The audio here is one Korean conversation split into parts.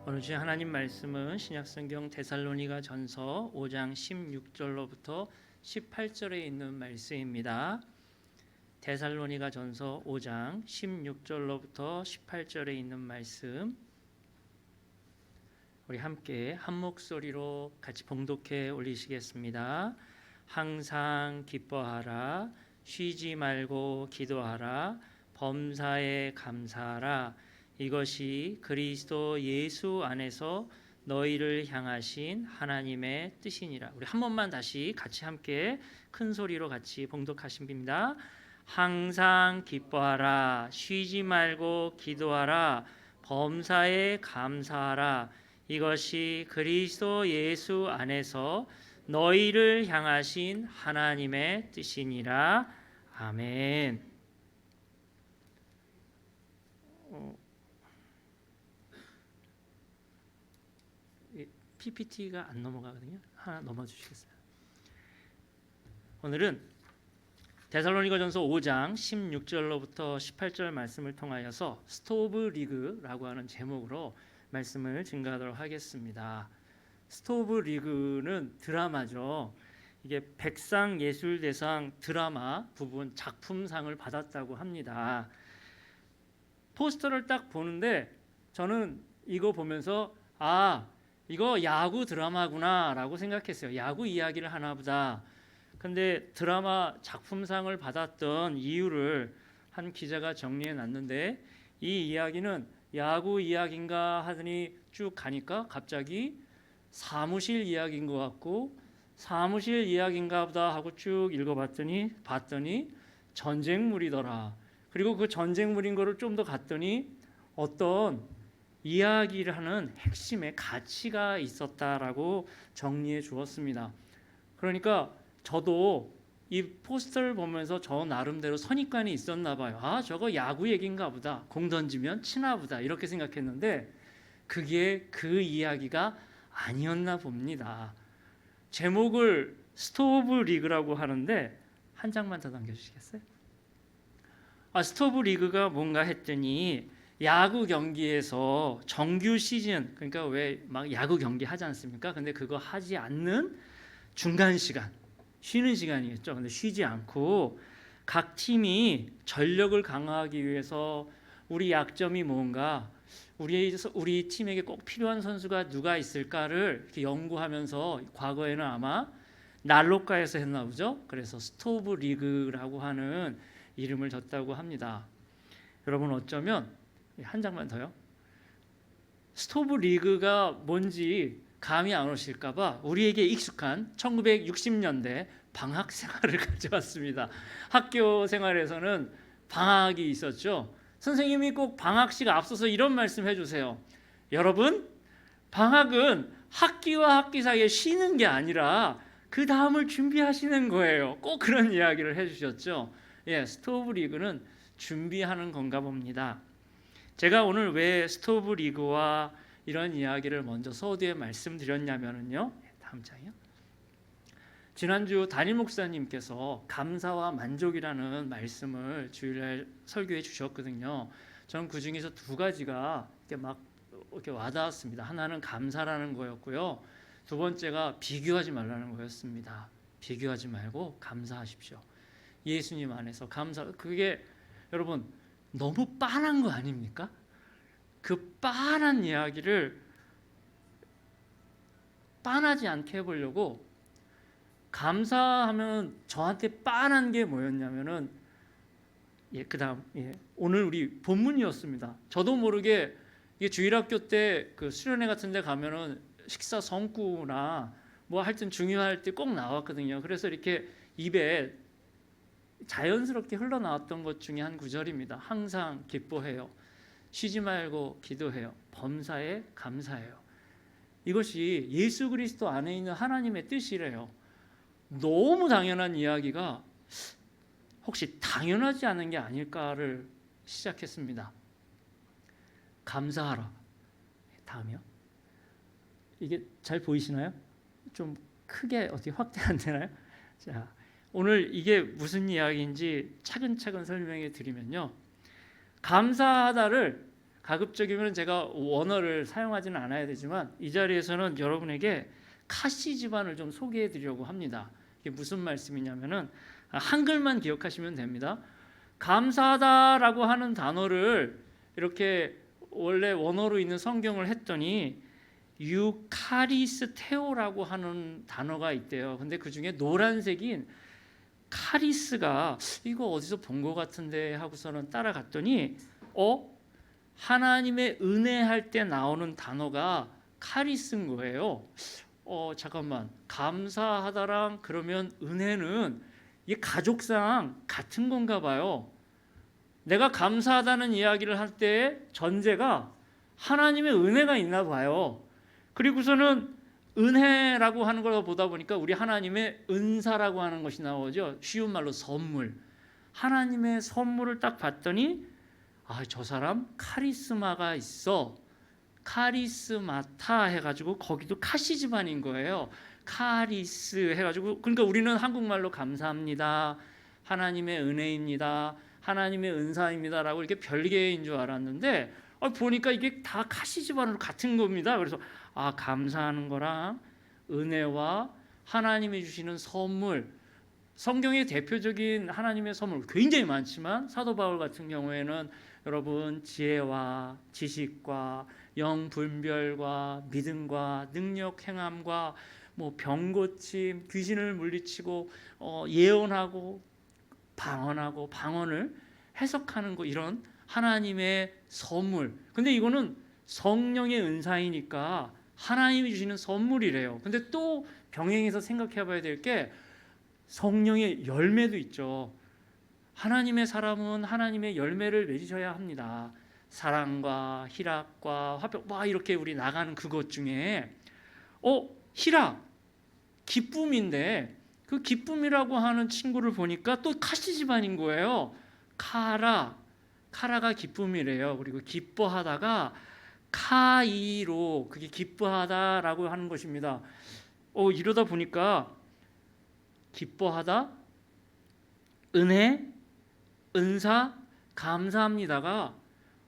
오늘 주의 하나님 말씀은 신약성경 데살로니가 전서 5장 16절로부터 18절에 있는 말씀입니다. 데살로니가 전서 5장 16절로부터 18절에 있는 말씀, 우리 함께 한 목소리로 같이 봉독해 올리시겠습니다. 항상 기뻐하라, 쉬지 말고 기도하라, 범사에 감사하라. 이것이 그리스도 예수 안에서 너희를 향하신 하나님의 뜻이니라. 우리 한 번만 다시 같이 함께 큰 소리로 같이 봉독하십니다. 항상 기뻐하라, 쉬지 말고 기도하라, 범사에 감사하라. 이것이 그리스도 예수 안에서 너희를 향하신 하나님의 뜻이니라. 아멘. PPT가 안 넘어가거든요. 하나 넘어주시겠어요? 오늘은 데살로니가전서 5장 16절로부터 18절 말씀을 통하여서 스토브 리그라고 하는 제목으로 말씀을 증거하도록 하겠습니다. 스토브 리그는 드라마죠. 이게 백상예술대상 드라마 부분 작품상을 받았다고 합니다. 포스터를 딱 보는데 저는 이거 보면서 이거 야구 드라마구나 라고 생각했어요. 야구 이야기를 하나 보다. 근데 드라마 작품상을 받았던 이유를 한 기자가 정리해 놨는데, 이 이야기는 야구 이야기인가 하더니 쭉 가니까 갑자기 사무실 이야기인 것 같고, 사무실 이야기인가 보다 하고 쭉 읽어봤더니 전쟁물이더라. 그리고 그 전쟁물인 거를 좀 더 갔더니 어떤 이야기를 하는 핵심의 가치가 있었다라고 정리해 주었습니다. 그러니까 저도 이 포스터를 보면서 저 나름대로 선입관이 있었나 봐요. 저거 야구 얘기인가 보다. 공 던지면 치나 보다. 이렇게 생각했는데 그게 그 이야기가 아니었나 봅니다. 제목을 스토브 리그라고 하는데 한 장만 더 남겨주시겠어요? 스토브 리그가 뭔가 했더니 야구 경기에서 정규 시즌, 그러니까 왜 막 야구 경기 하지 않습니까? 근데 그거 하지 않는 중간 시간, 쉬는 시간이겠죠. 근데 쉬지 않고 각 팀이 전력을 강화하기 위해서 우리 약점이 뭔가, 우리 팀에게 꼭 필요한 선수가 누가 있을까를 이렇게 연구하면서, 과거에는 아마 난로가에서 했나 보죠. 그래서 스토브 리그라고 하는 이름을 줬다고 합니다. 여러분, 어쩌면 한 장만 더요. 스토브 리그가 뭔지 감이 안 오실까 봐 우리에게 익숙한 1960년대 방학 생활을 가져왔습니다. 학교 생활에서는 방학이 있었죠. 선생님이 꼭 방학식 앞서서 이런 말씀 해주세요. 여러분, 방학은 학기와 학기 사이에 쉬는 게 아니라 그 다음을 준비하시는 거예요. 꼭 그런 이야기를 해주셨죠. 스토브 리그는 준비하는 건가 봅니다. 제가 오늘 왜 스토브 리그와 이런 이야기를 먼저 서두에 말씀드렸냐면요. 다음 장이요. 지난주 담임 목사님께서 감사와 만족이라는 말씀을 주일날 설교해 주셨거든요. 저는 그 중에서 두 가지가 이렇게 와닿았습니다. 하나는 감사라는 거였고요. 두 번째가 비교하지 말라는 거였습니다. 비교하지 말고 감사하십시오. 예수님 안에서 감사. 그게 여러분 너무 빤한 거 아닙니까? 그 빤한 이야기를 빤하지 않게 해보려고, 감사하면 저한테 빤한 게 뭐였냐면은 그다음 오늘 우리 본문이었습니다. 저도 모르게 이게 주일학교 때 그 수련회 같은 데 가면은 식사 성구나 뭐 하여튼 중요할 때 꼭 나왔거든요. 그래서 이렇게 입에 자연스럽게 흘러나왔던 것 중에 한 구절입니다. 항상 기뻐해요, 쉬지 말고 기도해요, 범사에 감사해요. 이것이 예수 그리스도 안에 있는 하나님의 뜻이래요. 너무 당연한 이야기가 혹시 당연하지 않은 게 아닐까를 시작했습니다. 감사하라. 다음이요. 이게 잘 보이시나요? 좀 크게 어떻게 확대 안 되나요? 자, 오늘 이게 무슨 이야기인지 차근차근 설명해 드리면요. 감사하다를 가급적이면 제가 원어를 사용하지는 않아야 되지만 이 자리에서는 여러분에게 카시 집안을 좀 소개해 드리려고 합니다. 이게 무슨 말씀이냐면은 한글만 기억하시면 됩니다. 감사하다라고 하는 단어를 이렇게 원래 원어로 있는 성경을 했더니 유카리스테오라고 하는 단어가 있대요. 근데 그 중에 노란색인 카리스가 이거 어디서 본 것 같은데 하고서는 따라갔더니 하나님의 은혜할 때 나오는 단어가 카리스인 거예요. 잠깐만, 감사하다랑 그러면 은혜는 이게 가족상 같은 건가 봐요. 내가 감사하다는 이야기를 할 때 전제가 하나님의 은혜가 있나 봐요. 그리고서는 은혜라고 하는 걸 보다 보니까 우리 하나님의 은사라고 하는 것이 나오죠. 쉬운 말로 선물. 하나님의 선물을 딱 봤더니 저 사람 카리스마가 있어. 카리스마타 해가지고 거기도 카시 집안인 거예요. 카리스 해가지고, 그러니까 우리는 한국말로 감사합니다, 하나님의 은혜입니다, 하나님의 은사입니다라고 이렇게 별개인 줄 알았는데 보니까 이게 다 카시 집안으로 같은 겁니다. 그래서 감사하는 거랑 은혜와 하나님이 주시는 선물, 성경의 대표적인 하나님의 선물 굉장히 많지만 사도 바울 같은 경우에는 여러분 지혜와 지식과 영분별과 믿음과 능력 행함과 병고침, 귀신을 물리치고 예언하고 방언하고 방언을 해석하는 거, 이런 하나님의 선물. 근데 이거는 성령의 은사이니까 하나님이 주시는 선물이래요. 근데 또 병행해서 생각해 봐야 될 게 성령의 열매도 있죠. 하나님의 사람은 하나님의 열매를 맺으셔야 합니다. 사랑과 희락과 화평, 이렇게 우리 나가는 그것 중에 희락, 기쁨인데 그 기쁨이라고 하는 친구를 보니까 또 카시 집안인 거예요. 카라가 기쁨이래요. 그리고 기뻐하다가 카이로, 그게 기뻐하다라고 하는 것입니다. 이러다 보니까 기뻐하다, 은혜, 은사, 감사합니다가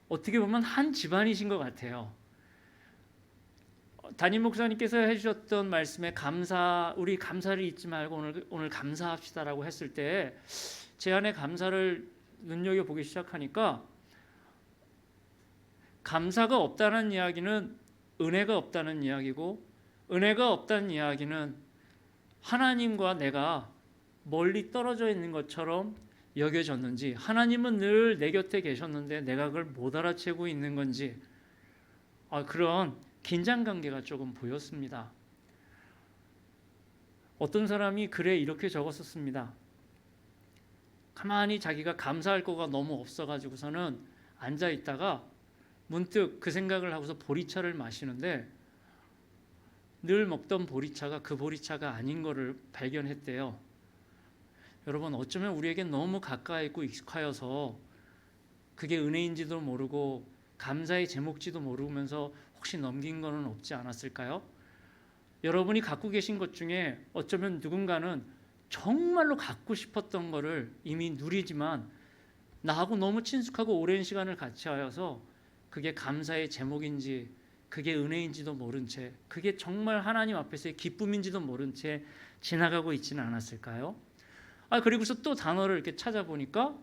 어떻게 보면 한 집안이신 것 같아요. 담임 목사님께서 해주셨던 말씀에 우리 감사를 잊지 말고 오늘 감사합시다라고 했을 때 제 안에 감사를 눈여겨보기 시작하니까 감사가 없다는 이야기는 은혜가 없다는 이야기고, 은혜가 없다는 이야기는 하나님과 내가 멀리 떨어져 있는 것처럼 여겨졌는지, 하나님은 늘 내 곁에 계셨는데 내가 그걸 못 알아채고 있는 건지, 그런 긴장관계가 조금 보였습니다. 어떤 사람이 글에 이렇게 적었었습니다. 가만히 자기가 감사할 거가 너무 없어가지고서는 앉아 있다가 문득 그 생각을 하고서 보리차를 마시는데 늘 먹던 보리차가 그 보리차가 아닌 거를 발견했대요. 여러분, 어쩌면 우리에게 너무 가까이 있고 익숙하여서 그게 은혜인지도 모르고 감사의 제목지도 모르면서 혹시 넘긴 거는 없지 않았을까요? 여러분이 갖고 계신 것 중에 어쩌면 누군가는 정말로 갖고 싶었던 거를 이미 누리지만 나하고 너무 친숙하고 오랜 시간을 같이 하여서 그게 감사의 제목인지 그게 은혜인지도 모른 채, 그게 정말 하나님 앞에서의 기쁨인지도 모른 채 지나가고 있지는 않았을까요? 그리고서 또 단어를 이렇게 찾아보니까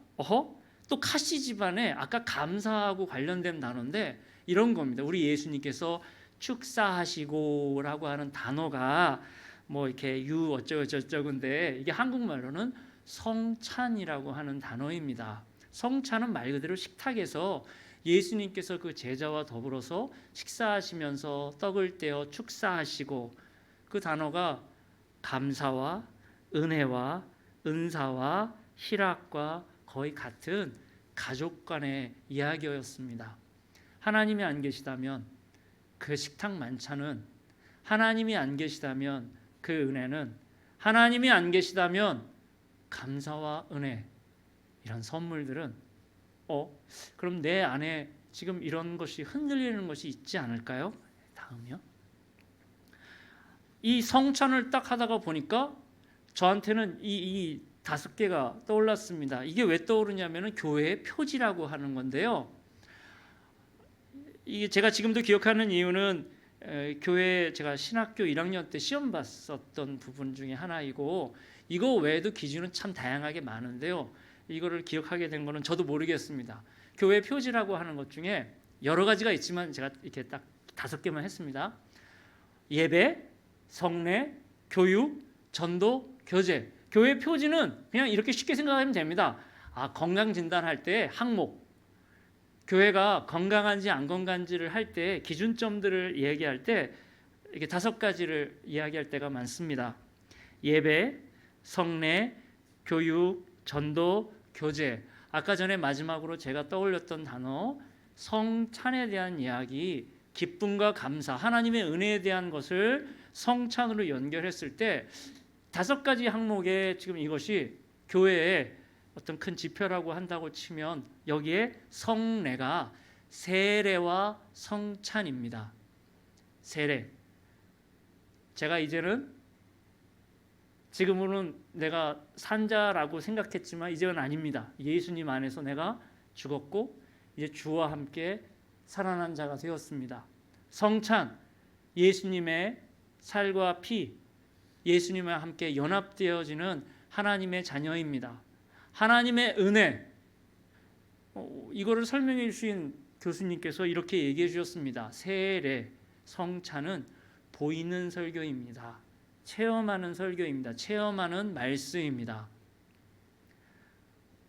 또 카시 집안에 아까 감사하고 관련된 단어인데 이런 겁니다. 우리 예수님께서 축사하시고라고 하는 단어가 이렇게 유 어쩌고저쩌고인데 이게 한국말로는 성찬이라고 하는 단어입니다. 성찬은 말 그대로 식탁에서 예수님께서 그 제자와 더불어서 식사하시면서 떡을 떼어 축사하시고, 그 단어가 감사와 은혜와 은사와 희락과 거의 같은 가족 간의 이야기였습니다. 하나님이 안 계시다면 그 식탁 만찬은, 하나님이 안 계시다면 그 은혜는, 하나님이 안 계시다면 감사와 은혜, 이런 선물들은 그럼 내 안에 지금 이런 것이 흔들리는 것이 있지 않을까요? 다음이요. 이 성찬을 딱 하다가 보니까 저한테는 이 5개가 떠올랐습니다. 이게 왜 떠오르냐면은 교회의 표지라고 하는 건데요. 이게 제가 지금도 기억하는 이유는 교회 제가 신학교 1학년 때 시험 봤었던 부분 중에 하나이고, 이거 외에도 기준은 참 다양하게 많은데요. 이거를 기억하게 된 거는 저도 모르겠습니다. 교회 표지라고 하는 것 중에 여러 가지가 있지만 제가 이렇게 딱 5개만 했습니다. 예배, 성례, 교육, 전도, 교제. 교회 표지는 그냥 이렇게 쉽게 생각하면 됩니다. 건강 진단할 때 항목, 교회가 건강한지 안 건강한지를 할 때 기준점들을 이야기할 때 이렇게 5가지를 이야기할 때가 많습니다. 예배, 성례, 교육, 전도, 교제. 아까 전에 마지막으로 제가 떠올렸던 단어 성찬에 대한 이야기, 기쁨과 감사, 하나님의 은혜에 대한 것을 성찬으로 연결했을 때 5가지 항목에 지금 이것이 교회의 어떤 큰 지표라고 한다고 치면 여기에 성례가 세례와 성찬입니다. 세례. 제가 이제는 지금은 내가 산자라고 생각했지만 이제는 아닙니다. 예수님 안에서 내가 죽었고 이제 주와 함께 살아난 자가 되었습니다. 성찬, 예수님의 살과 피, 예수님과 함께 연합되어지는 하나님의 자녀입니다. 하나님의 은혜, 이거를 설명해 주신 교수님께서 이렇게 얘기해 주셨습니다. 세례, 성찬은 보이는 설교입니다. 체험하는 설교입니다. 체험하는 말씀입니다.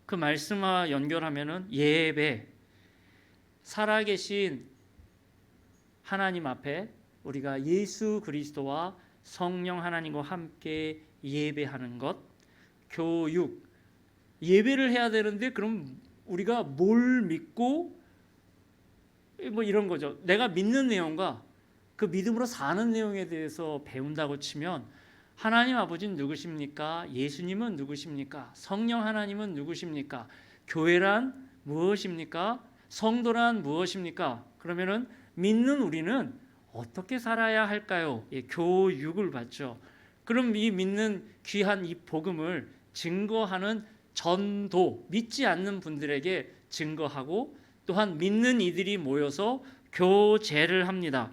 그 말씀과 연결하면은 예배, 살아계신 하나님 앞에 우리가 예수 그리스도와 성령 하나님과 함께 예배하는 것, 교육, 예배를 해야 되는데 그럼 우리가 뭘 믿고 뭐 이런 거죠. 내가 믿는 내용과 그 믿음으로 사는 내용에 대해서 배운다고 치면 하나님 아버지는 누구십니까? 예수님은 누구십니까? 성령 하나님은 누구십니까? 교회란 무엇입니까? 성도란 무엇입니까? 그러면은 믿는 우리는 어떻게 살아야 할까요? 교육을 받죠. 그럼 이 믿는 귀한 이 복음을 증거하는 전도, 믿지 않는 분들에게 증거하고 또한 믿는 이들이 모여서 교제를 합니다.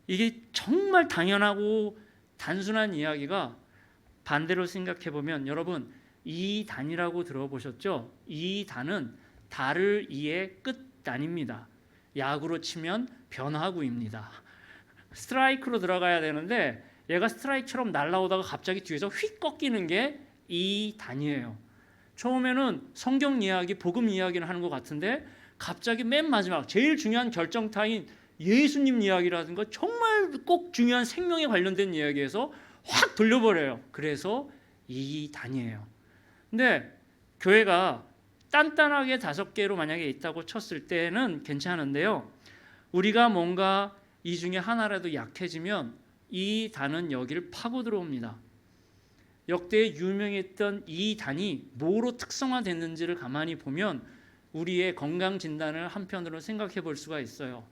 이게 정말 당연하고 단순한 이야기가 반대로 생각해 보면 여러분 이단이라고 들어보셨죠? 이단은 달을 이의 끝단입니다. 야구로 치면 변화구입니다. 스트라이크로 들어가야 되는데 얘가 스트라이크처럼 날아오다가 갑자기 뒤에서 휙 꺾이는 게 이단이에요. 처음에는 성경 이야기, 복음 이야기를 하는 것 같은데 갑자기 맨 마지막 제일 중요한 결정타인 예수님 이야기라든가 정말 꼭 중요한 생명에 관련된 이야기에서 확 돌려버려요. 그래서 이단이에요. 근데 교회가 단단하게 5개로 만약에 있다고 쳤을 때는 괜찮은데요. 우리가 뭔가 이 중에 하나라도 약해지면 이 단은 여기를 파고 들어옵니다. 역대 유명했던 이 단이 뭐로 특성화됐는지를 가만히 보면 우리의 건강 진단을 한편으로 생각해 볼 수가 있어요.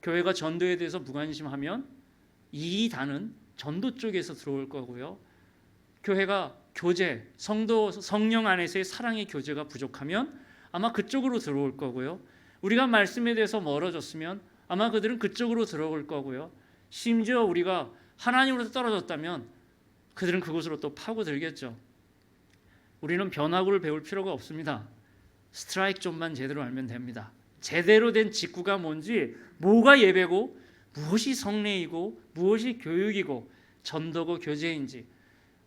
교회가 전도에 대해서 무관심하면 이 단은 전도 쪽에서 들어올 거고요. 교회가 교제, 성도, 성령 안에서의 사랑의 교제가 부족하면 아마 그쪽으로 들어올 거고요. 우리가 말씀에 대해서 멀어졌으면 아마 그들은 그쪽으로 들어올 거고요. 심지어 우리가 하나님으로부터 떨어졌다면 그들은 그곳으로 또 파고들겠죠. 우리는 변화구를 배울 필요가 없습니다. 스트라이크 좀만 제대로 알면 됩니다. 제대로 된 직구가 뭔지, 뭐가 예배고 무엇이 성례이고 무엇이 교육이고 전도고 교제인지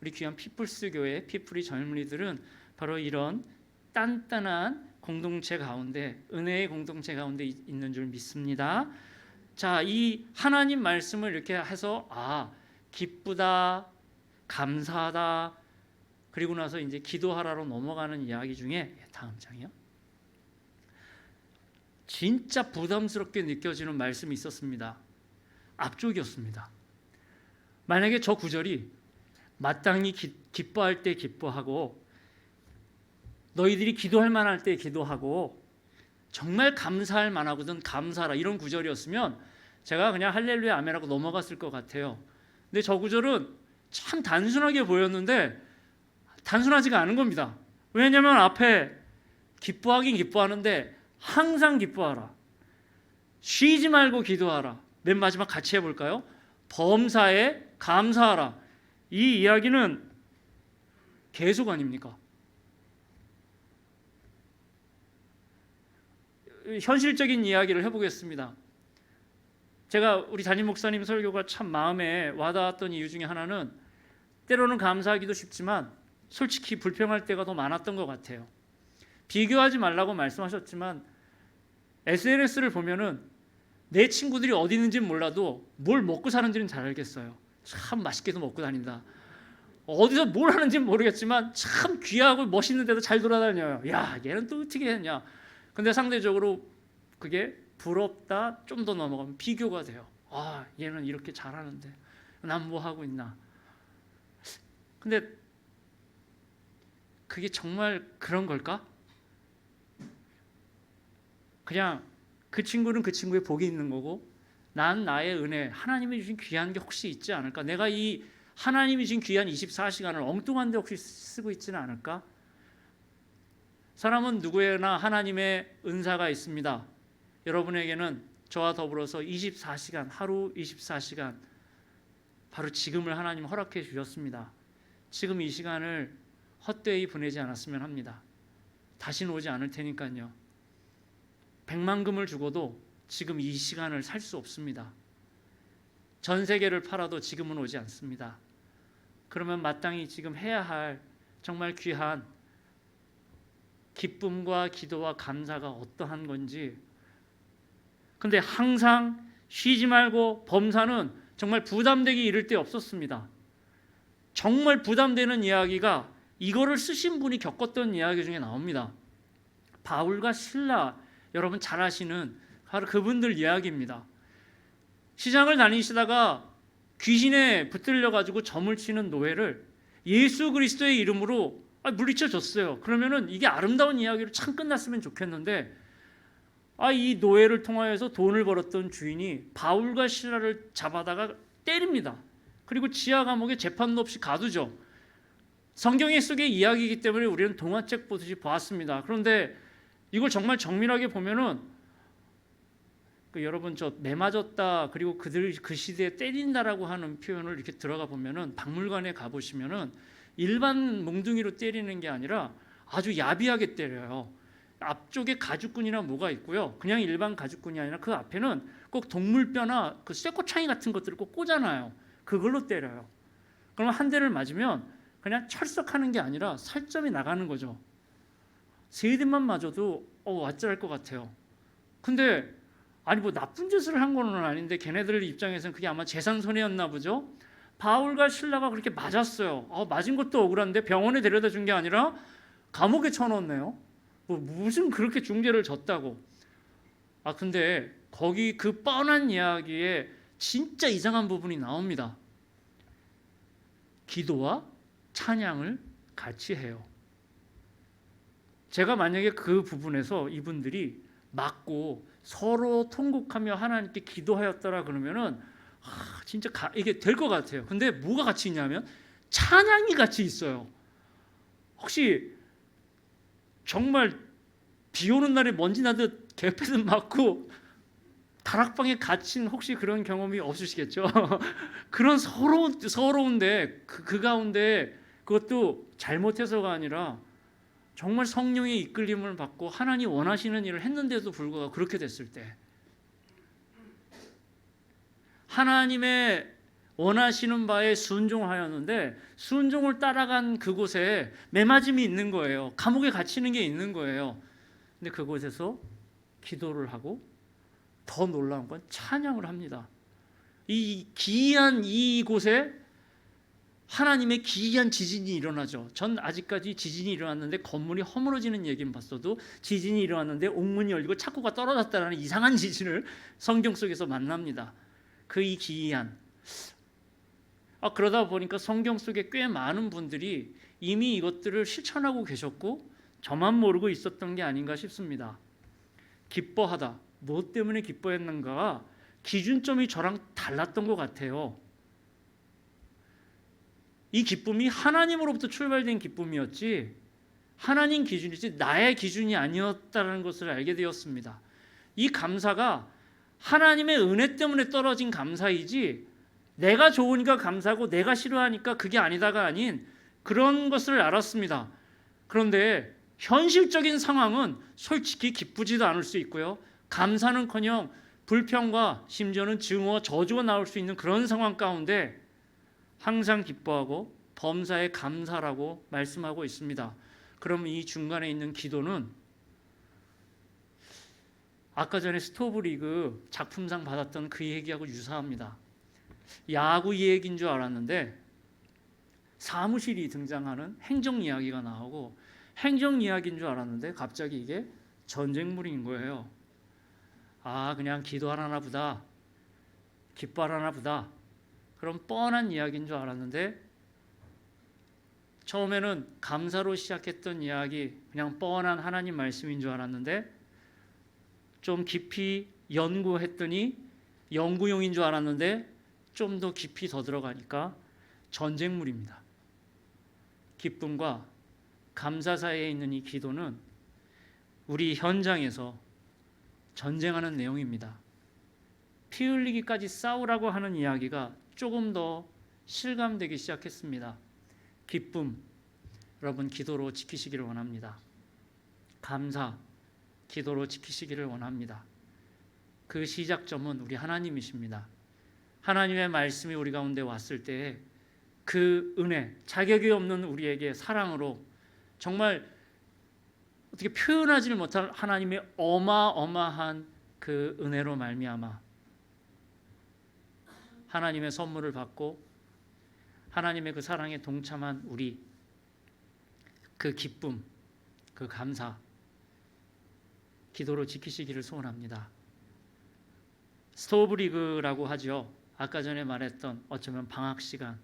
우리 귀한 피플스 교회 피플이 젊은이들은 바로 이런 단단한 공동체 가운데, 은혜의 공동체 가운데 있는 줄 믿습니다. 자, 이 하나님 말씀을 이렇게 해서 기쁘다, 감사하다, 그리고 나서 이제 기도하라로 넘어가는 이야기 중에 다음 장이요. 진짜 부담스럽게 느껴지는 말씀이 있었습니다. 앞쪽이었습니다. 만약에 저 구절이 마땅히 기뻐할 때 기뻐하고 너희들이 기도할 만할 때 기도하고 정말 감사할 만하거든 감사하라 이런 구절이었으면 제가 그냥 할렐루야 아멘하고 넘어갔을 것 같아요. 근데 저 구절은 참 단순하게 보였는데 단순하지가 않은 겁니다. 왜냐하면 앞에 기뻐하긴 기뻐하는데 항상 기뻐하라. 쉬지 말고 기도하라. 맨 마지막 같이 해볼까요? 범사에 감사하라. 이 이야기는 계속 아닙니까? 현실적인 이야기를 해보겠습니다. 제가 우리 담임 목사님 설교가 참 마음에 와닿았던 이유 중에 하나는 때로는 감사하기도 쉽지만 솔직히 불평할 때가 더 많았던 것 같아요. 비교하지 말라고 말씀하셨지만 SNS를 보면은 내 친구들이 어디 있는지는 몰라도 뭘 먹고 사는지는 잘 알겠어요. 참 맛있게도 먹고 다닌다. 어디서 뭘 하는지는 모르겠지만 참 귀하고 멋있는 데도 잘 돌아다녀요. 야, 얘는 또 어떻게 했냐. 근데 상대적으로 그게 부럽다, 좀 더 넘어가면 비교가 돼요. 아, 얘는 이렇게 잘하는데 난 뭐 하고 있나. 근데 그게 정말 그런 걸까? 그냥 그 친구는 그 친구의 복이 있는 거고 난 나의 은혜, 하나님이 주신 귀한 게 혹시 있지 않을까? 내가 이 하나님이 주신 귀한 24시간을 엉뚱한 데 혹시 쓰고 있지는 않을까? 사람은 누구에나 하나님의 은사가 있습니다. 여러분에게는 저와 더불어서 24시간, 하루 24시간 바로 지금을 하나님 허락해 주셨습니다. 지금 이 시간을 헛되이 보내지 않았으면 합니다. 다시는 오지 않을 테니까요. 100만 금을 주고도 지금 이 시간을 살 수 없습니다. 전 세계를 팔아도 지금은 오지 않습니다. 그러면 마땅히 지금 해야 할 정말 귀한 기쁨과 기도와 감사가 어떠한 건지. 근데 항상 쉬지 말고 범사는 정말 부담되기 이를 데 없었습니다. 정말 부담되는 이야기가 이거를 쓰신 분이 겪었던 이야기 중에 나옵니다. 바울과 실라, 여러분 잘 아시는 바로 그분들 이야기입니다. 시장을 다니시다가 귀신에 붙들려 가지고 점을 치는 노예를 예수 그리스도의 이름으로 물리쳐 줬어요. 그러면은 이게 아름다운 이야기로 참 끝났으면 좋겠는데 이 노예를 통하여서 돈을 벌었던 주인이 바울과 실라를 잡아다가 때립니다. 그리고 지하 감옥에 재판도 없이 가두죠. 성경 속의 이야기이기 때문에 우리는 동화책 보듯이 보았습니다. 그런데 이걸 정말 정밀하게 보면은 여러분 저 매맞았다 그리고 그들 그 시대에 때린다라고 하는 표현을 이렇게 들어가 보면은 박물관에 가 보시면은 일반 몽둥이로 때리는 게 아니라 아주 야비하게 때려요. 앞쪽에 가죽끈이나 뭐가 있고요. 그냥 일반 가죽끈이 아니라 그 앞에는 꼭 동물뼈나 그 쇠꼬창이 같은 것들을 꼭 꽂아놔요. 그걸로 때려요. 그러면 한 대를 맞으면 그냥 철썩하는 게 아니라 살점이 나가는 거죠. 세 대만 맞아도 어찌할 것 같아요. 근데 뭐 나쁜 짓을 한 거는 아닌데 걔네들 입장에서는 그게 아마 재산 손해였나 보죠. 바울과 실라가 그렇게 맞았어요. 맞은 것도 억울한데 병원에 데려다 준 게 아니라 감옥에 쳐넣었네요. 무슨 그렇게 중죄를 졌다고. 근데 거기 그 뻔한 이야기에 진짜 이상한 부분이 나옵니다. 기도와 찬양을 같이 해요. 제가 만약에 그 부분에서 이분들이 맞고 서로 통곡하며 하나님께 기도하였더라 그러면은 진짜 이게 될 것 같아요. 근데 뭐가 같이 있냐면 찬양이 같이 있어요. 혹시 정말 비 오는 날에 먼지 나듯 개패듯 맞고 다락방에 갇힌 혹시 그런 경험이 없으시겠죠? 그런 서러운데 그 가운데 그것도 잘못해서가 아니라 정말 성령의 이끌림을 받고 하나님 원하시는 일을 했는데도 불구하고 그렇게 됐을 때 하나님의 원하시는 바에 순종하였는데 순종을 따라간 그곳에 매맞음이 있는 거예요. 감옥에 갇히는 게 있는 거예요. 근데 그곳에서 기도를 하고 더 놀라운 건 찬양을 합니다. 이 기이한 이곳에 하나님의 기이한 지진이 일어나죠. 전 아직까지 지진이 일어났는데 건물이 허물어지는 얘기는 봤어도 지진이 일어났는데 옥문이 열리고 착고가 떨어졌다는 이상한 지진을 성경 속에서 만납니다. 그 이 기이한 그러다 보니까 성경 속에 꽤 많은 분들이 이미 이것들을 실천하고 계셨고 저만 모르고 있었던 게 아닌가 싶습니다. 기뻐하다. 무엇 때문에 기뻐했는가가 기준점이 저랑 달랐던 것 같아요. 이 기쁨이 하나님으로부터 출발된 기쁨이었지 하나님 기준이지 나의 기준이 아니었다는 것을 알게 되었습니다. 이 감사가 하나님의 은혜 때문에 떨어진 감사이지 내가 좋으니까 감사하고 내가 싫어하니까 그게 아니다가 아닌 그런 것을 알았습니다. 그런데 현실적인 상황은 솔직히 기쁘지도 않을 수 있고요. 감사는커녕 불평과 심지어는 증오와 저주가 나올 수 있는 그런 상황 가운데 항상 기뻐하고 범사에 감사라고 말씀하고 있습니다. 그럼 이 중간에 있는 기도는 아까 전에 스토브리그 작품상 받았던 그 얘기하고 유사합니다. 야구 얘기인 줄 알았는데 사무실이 등장하는 행정 이야기가 나오고 행정 이야기인 줄 알았는데 갑자기 이게 전쟁물인 거예요. 아, 그냥 기도하나 보다, 기뻐하나 보다. 그럼 뻔한 이야기인 줄 알았는데 처음에는 감사로 시작했던 이야기, 그냥 뻔한 하나님 말씀인 줄 알았는데 좀 깊이 연구했더니 연구용인 줄 알았는데 좀 더 깊이 더 들어가니까 전쟁물입니다. 기쁨과 감사 사이에 있는 이 기도는 우리 현장에서 전쟁하는 내용입니다. 피 흘리기까지 싸우라고 하는 이야기가 조금 더 실감되기 시작했습니다. 기쁨, 여러분 기도로 지키시기를 원합니다. 감사, 기도로 지키시기를 원합니다. 그 시작점은 우리 하나님이십니다. 하나님의 말씀이 우리 가운데 왔을 때에 그 은혜, 자격이 없는 우리에게 사랑으로 정말 어떻게 표현하지 못할 하나님의 어마어마한 그 은혜로 말미암아 하나님의 선물을 받고 하나님의 그 사랑에 동참한 우리, 그 기쁨, 그 감사, 기도로 지키시기를 소원합니다. 스토브리그라고 하죠. 아까 전에 말했던 어쩌면 방학 시간,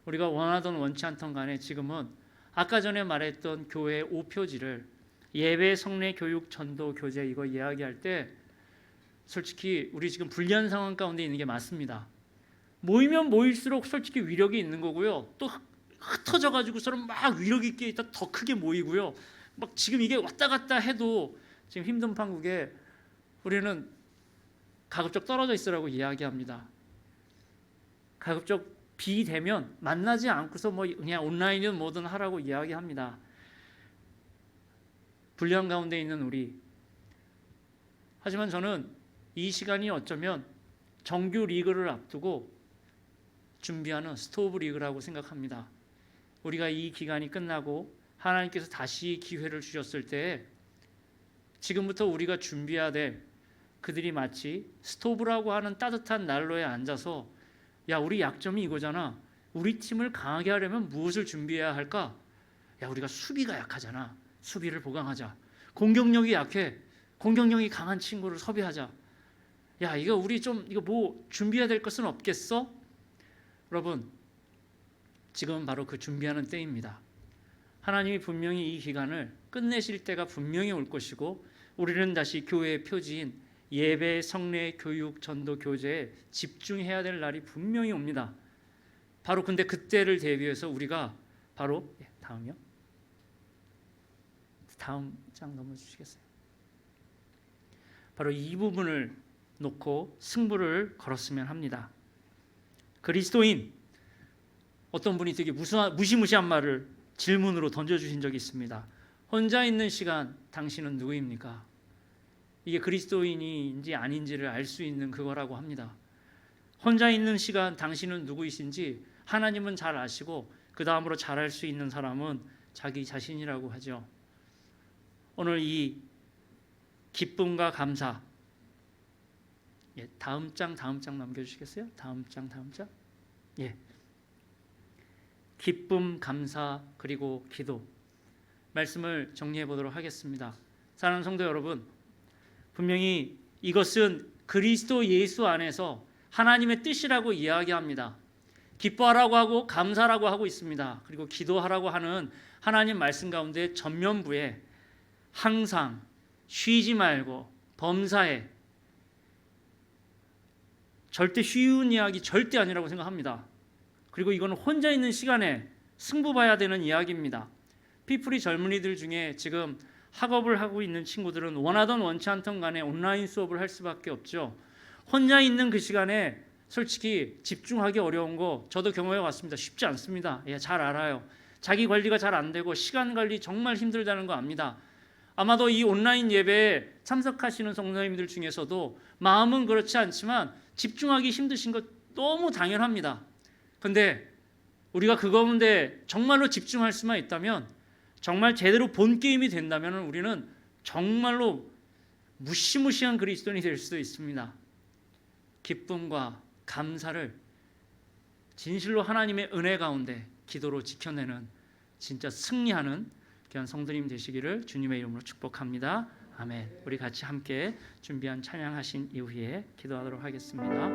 우리가 원하던 원치 않던 간에 지금은 아까 전에 말했던 교회의 5표지를 예배, 성례, 교육, 전도, 교제 이거 이야기할 때 솔직히 우리 지금 불리한 상황 가운데 있는 게 맞습니다. 모이면 모일수록 솔직히 위력이 있는 거고요. 또 흩어져 가지고서는 막 위력 있게 있다 더 크게 모이고요. 막 지금 이게 왔다 갔다 해도 지금 힘든 판국에 우리는 가급적 떨어져 있으라고 이야기합니다. 가급적 비되면 만나지 않고서 뭐 그냥 온라인이든 뭐든 하라고 이야기합니다. 불량 가운데 있는 우리. 하지만 저는 이 시간이 어쩌면 정규 리그를 앞두고 준비하는 스토브 리그라고 생각합니다. 우리가 이 기간이 끝나고 하나님께서 다시 기회를 주셨을 때 지금부터 우리가 준비해야 될 그들이 마치 스토브라고 하는 따뜻한 난로에 앉아서 야, 우리 약점이 이거잖아. 우리 팀을 강하게 하려면 무엇을 준비해야 할까? 야, 우리가 수비가 약하잖아. 수비를 보강하자. 공격력이 약해. 공격력이 강한 친구를 섭외하자. 야, 이거 우리 좀 이거 뭐 준비해야 될 것은 없겠어? 여러분, 지금은 바로 그 준비하는 때입니다. 하나님이 분명히 이 기간을 끝내실 때가 분명히 올 것이고 우리는 다시 교회의 표지인 예배, 성례, 교육, 전도, 교제에 집중해야 될 날이 분명히 옵니다. 바로 근데 그때를 대비해서 우리가 바로 다음이요. 다음 장 넘어주시겠어요? 바로 이 부분을 놓고 승부를 걸었으면 합니다. 그리스도인, 어떤 분이 되게 무시무시한 말을 질문으로 던져주신 적이 있습니다. 혼자 있는 시간 당신은 누구입니까? 이게 그리스도인인지 아닌지를 알 수 있는 그거라고 합니다. 혼자 있는 시간 당신은 누구이신지 하나님은 잘 아시고 그 다음으로 잘할 수 있는 사람은 자기 자신이라고 하죠. 오늘 이 기쁨과 감사, 다음 장 넘겨주시겠어요? 다음 장. 기쁨, 감사, 그리고 기도 말씀을 정리해 보도록 하겠습니다. 사랑하는 성도 여러분, 분명히 이것은 그리스도 예수 안에서 하나님의 뜻이라고 이야기합니다. 기뻐하라고 하고 감사라고 하고 있습니다. 그리고 기도하라고 하는 하나님 말씀 가운데 전면부에 항상 쉬지 말고 범사에, 절대 쉬운 이야기 절대 아니라고 생각합니다. 그리고 이거는 혼자 있는 시간에 승부 봐야 되는 이야기입니다. 피플이 젊은이들 중에 지금 학업을 하고 있는 친구들은 원하던 원치 않던 간에 온라인 수업을 할 수밖에 없죠. 혼자 있는 그 시간에 솔직히 집중하기 어려운 거 저도 경험해 왔습니다. 쉽지 않습니다. 예, 잘 알아요. 자기 관리가 잘 안 되고 시간 관리 정말 힘들다는 거 압니다. 아마도 이 온라인 예배에 참석하시는 성도님들 중에서도 마음은 그렇지 않지만 집중하기 힘드신 것 너무 당연합니다. 근데 우리가 그 가운데 정말로 집중할 수만 있다면, 정말 제대로 본 게임이 된다면 우리는 정말로 무시무시한 그리스도인이 될 수도 있습니다. 기쁨과 감사를 진실로 하나님의 은혜 가운데 기도로 지켜내는 진짜 승리하는 귀한 성도님 되시기를 주님의 이름으로 축복합니다. 아멘. 우리 같이 함께 준비한 찬양하신 이후에 기도하도록 하겠습니다.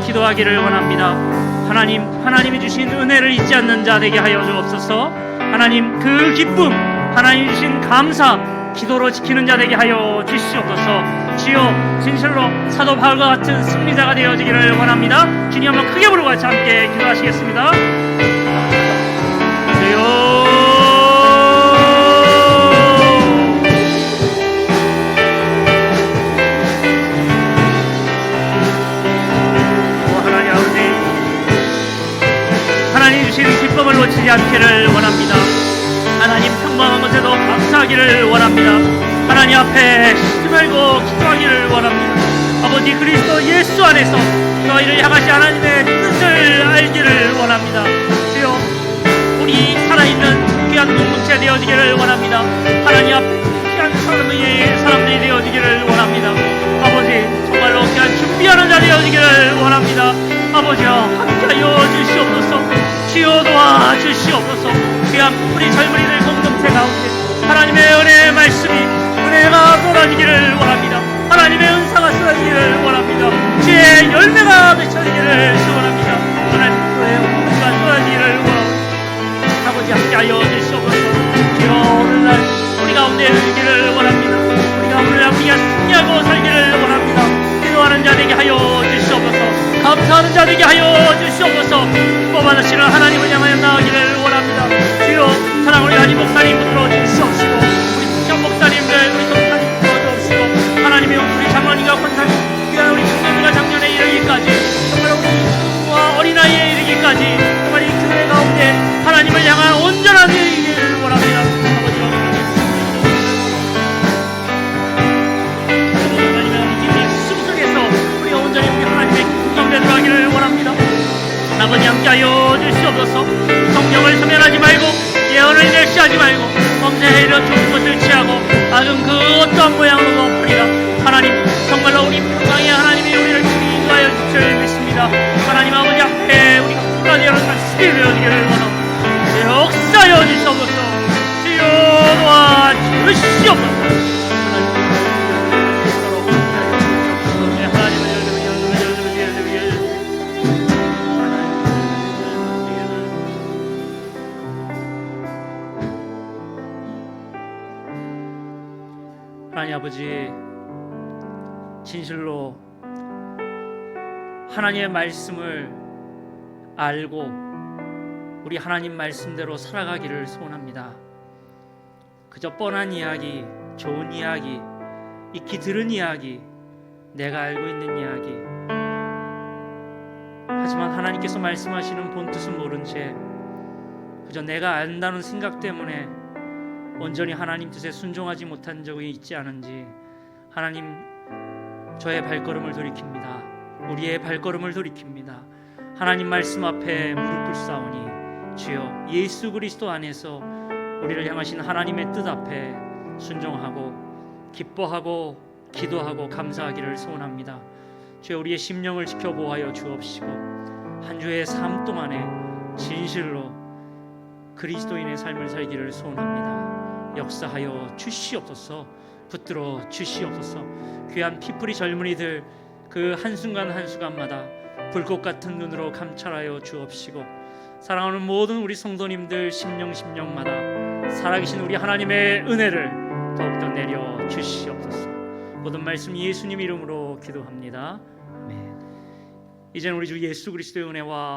기도하기를 원합니다. 하나님이 주신 은혜를 잊지 않는 자 되게 하여 주옵소서. 하나님 그 기쁨, 하나님 주신 감사 기도로 지키는 자 되게 하여 주시옵소서. 주여 진실로 사도 바울과 같은 승리자가 되어지기를 원합니다. 주님 한번 크게 부르고 같이 함께 기도하시겠습니다. 주여 기쁨을 놓치지 않기를 원합니다. 하나님 평범한 것에도 감사하기를 원합니다. 하나님 앞에 쉬지 말고 기도하기를 원합니다. 아버지 그리스도 예수 안에서 저희를 향하신 하나님의 뜻을 알기를 원합니다. 주여 우리 살아있는 귀한 공동체 되어지기를 원합니다. 하나님 앞에 귀한 사람들이 되어지기를 원합니다. 아버지 정말로 귀한 준비하는 자 되어지기를 원합니다. 아버지여 함께하여 주시옵소서. 주여 도와주시옵소서. 귀한 우리 젊은이들 공동체 가운데 하나님의 은혜의 말씀이 은혜가 쏟아지기를 원합니다. 하나님의 은사가 쏟아지기를 원합니다. 주의 열매가 맺혀지기를 원합니다. 하나님 교회의 은사가 쏟아지기를 원합니다. 아버지 함께하여 주시옵소서. 주여 오늘날 우리 가운데 일기를 원합니다. 우리가 오늘날 우리가 승리하고 살기를 원합니다. 기도하는 자 되게 하여 주시옵소서. 감사하는 자 되게 하여 주시옵소서. 뽑아주시는 하나님을 향하여 나아가기를 원합니다. 주여 사랑 우리 한임 목사님 붙들어 주시옵시고 우리 국장 목사님들 우리 전사님 붙들어 주시고 하나님의 우리 장로님과 권사님 귀한 우리 청년들과 작년에 이르기까지 정말 우리 친구와 어린아이에 이르기까지 정말 이 교회 가운데 하나님을 향한 온전한 일을 원합니다. 아버지 하나님의 기쁨의 숨속에서 우리가 온전히 우리 하나님의 기쁨 하기를 원합니다. 아버지 함께하여 주시옵소서. 성경을 소멸하지 말고 예언을 멸시하지 말고 범죄해려 좋은 것을 취하고 악은 그 어떠한 모양으로도 버리라. 하나님 정말로 우리 평강의 하나님이 우리를 인도하여 주실 믿습니다. 하나님 아버지 앞에 우리가 끝까지 여러분 스킬을 배우기를 원합니다. 역사하여 주시옵소서. 주여 도와주시옵소서. 하나님 하나님 아버지, 진실로 하나님의 말씀을 알고 우리 하나님 말씀대로 살아가기를 소원합니다. 그저 뻔한 이야기, 좋은 이야기, 익히 들은 이야기, 내가 알고 있는 이야기, 하지만 하나님께서 말씀하시는 본뜻은 모른 채 그저 내가 안다는 생각 때문에 온전히 하나님 뜻에 순종하지 못한 적이 있지 않은지, 하나님, 저의 발걸음을 돌이킵니다. 우리의 발걸음을 돌이킵니다. 하나님 말씀 앞에 무릎 꿇사오니 주여 예수 그리스도 안에서 우리를 향하신 하나님의 뜻 앞에 순종하고 기뻐하고 기도하고 감사하기를 소원합니다. 주여 우리의 심령을 지켜보아여 주옵시고 한 주의 삶 동안에 진실로 그리스도인의 삶을 살기를 소원합니다. 역사하여 주시옵소서. 붙들어 주시옵소서. 귀한 피뿌리 젊은이들 그 한순간 한순간마다 불꽃 같은 눈으로 감찰하여 주옵시고 사랑하는 모든 우리 성도님들 심령마다 살아계신 우리 하나님의 은혜를 더욱더 내려 주시옵소서. 모든 말씀 예수님 이름으로 기도합니다. 아멘. 이제는 우리 주 예수 그리스도의 은혜와